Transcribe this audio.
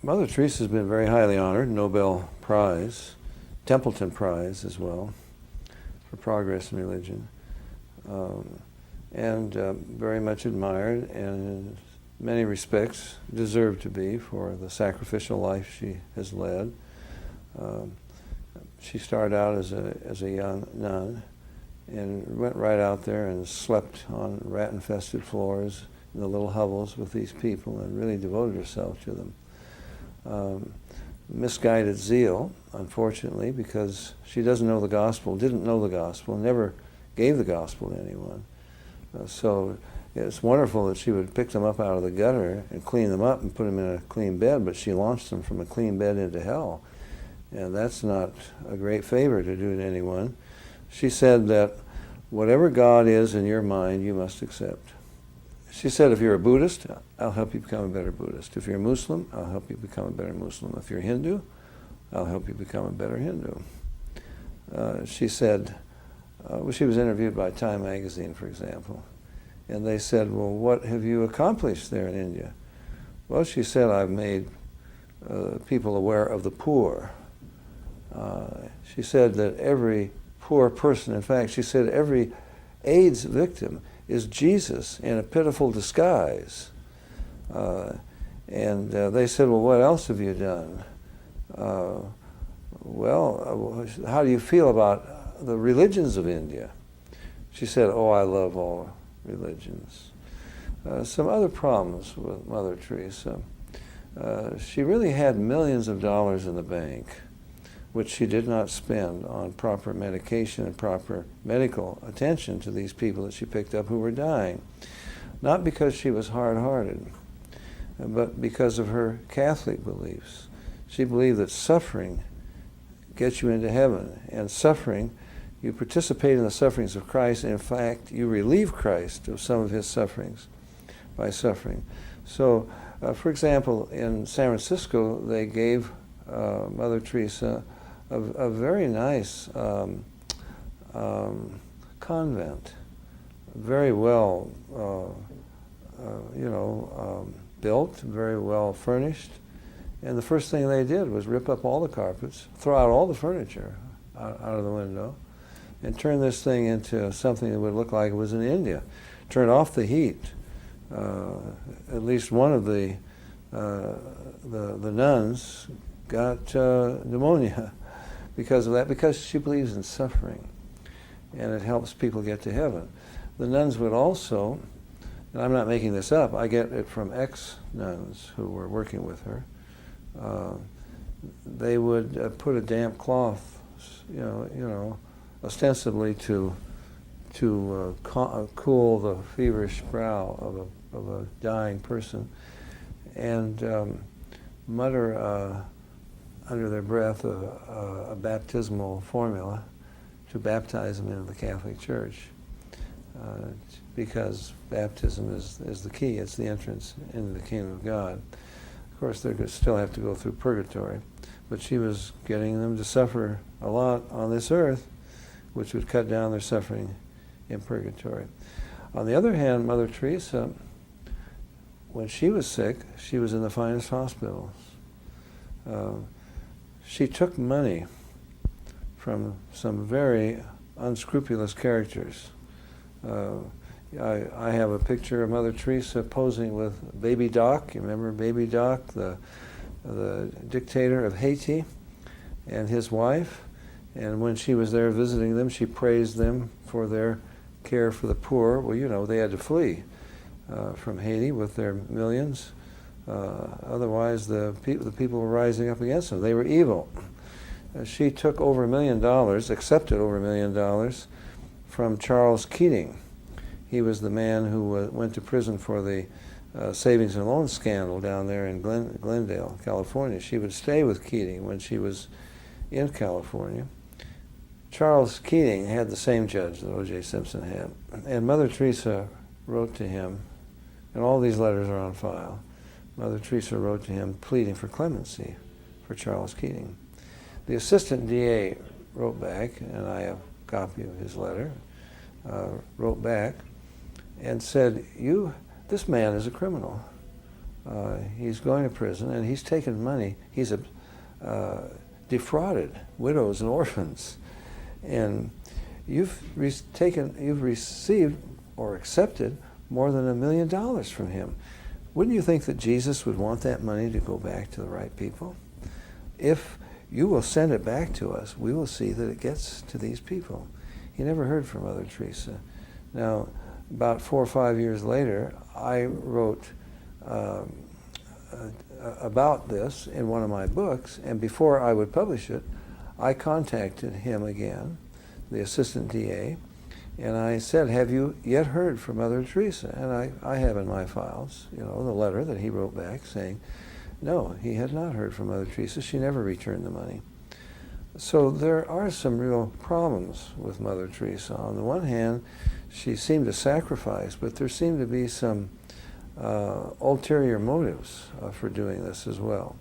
Mother Teresa has been very highly honored, Nobel Prize, Templeton Prize as well, for progress in religion, and very much admired, and in many respects deserved to be for the sacrificial life she has led. She started out as a young nun and went right out there and slept on rat-infested floors in the little hovels with these people and really devoted herself to them. Misguided zeal, unfortunately, because she doesn't know the gospel, didn't know the gospel, never gave the gospel to anyone. So it's wonderful that she would pick them up out of the gutter and clean them up and put them in a clean bed, but she launched them from a clean bed into hell. And that's not a great favor to do to anyone. She said that whatever God is in your mind, you must accept. She said, if you're a Buddhist, I'll help you become a better Buddhist. If you're a Muslim, I'll help you become a better Muslim. If you're Hindu, I'll help you become a better Hindu. She said, she was interviewed by Time magazine, for example, and they said, well, what have you accomplished there in India? Well, she said, I've made people aware of the poor. She said that every poor person, in fact, she said every AIDS victim is Jesus in a pitiful disguise. And they said, well, what else have you done? Well, how do you feel about the religions of India? She said, oh, I love all religions. Some other problems with Mother Teresa. She really had millions of dollars in the bank, which she did not spend on proper medication and proper medical attention to these people that she picked up who were dying. Not because she was hard-hearted, but because of her Catholic beliefs. She believed that suffering gets you into heaven, and suffering, you participate in the sufferings of Christ, and in fact, you relieve Christ of some of his sufferings by suffering. So, for example, in San Francisco, they gave Mother Teresa a very nice convent, very well, built, very well furnished. And the first thing they did was rip up all the carpets, throw out all the furniture out of the window, and turn this thing into something that would look like it was in India. Turn off the heat. At least one of the nuns got pneumonia because of that, because she believes in suffering, and it helps people get to heaven. The nuns would also, and I'm not making this up, I get it from ex-nuns who were working with her, they would put a damp cloth, ostensibly to cool the feverish brow of a dying person, and mutter under their breath a baptismal formula to baptize them into the Catholic Church, because baptism is the key. It's the entrance into the kingdom of God. Of course, they're going to still have to go through purgatory, but she was getting them to suffer a lot on this earth, which would cut down their suffering in purgatory. On the other hand, Mother Teresa, when she was sick, she was in the finest hospitals. She took money from some very unscrupulous characters. I have a picture of Mother Teresa posing with Baby Doc. You remember Baby Doc, the dictator of Haiti, and his wife? And when she was there visiting them, she praised them for their care for the poor. Well, they had to flee from Haiti with their millions. Otherwise, the people were rising up against them. They were evil. She took over $1 million, accepted over $1 million from Charles Keating. He was the man who went to prison for the savings and loan scandal down there in Glendale, California. She would stay with Keating when she was in California. Charles Keating had the same judge that O.J. Simpson had. And Mother Teresa wrote to him, and all these letters are on file. Mother Teresa wrote to him pleading for clemency for Charles Keating. The assistant DA wrote back, and I have a copy of his letter, wrote back and said, this man is a criminal. He's going to prison, and he's taken money. He's defrauded widows and orphans, and you've received or accepted more than $1 million from him. Wouldn't you think that Jesus would want that money to go back to the right people? If you will send it back to us, we will see that it gets to these people. He never heard from Mother Teresa. Now, about 4 or 5 years later, I wrote about this in one of my books, and before I would publish it, I contacted him again, the assistant DA, and I said, have you yet heard from Mother Teresa? And I have in my files, the letter that he wrote back saying, no, he had not heard from Mother Teresa. She never returned the money. So there are some real problems with Mother Teresa. On the one hand, she seemed to sacrifice, but there seemed to be some ulterior motives for doing this as well.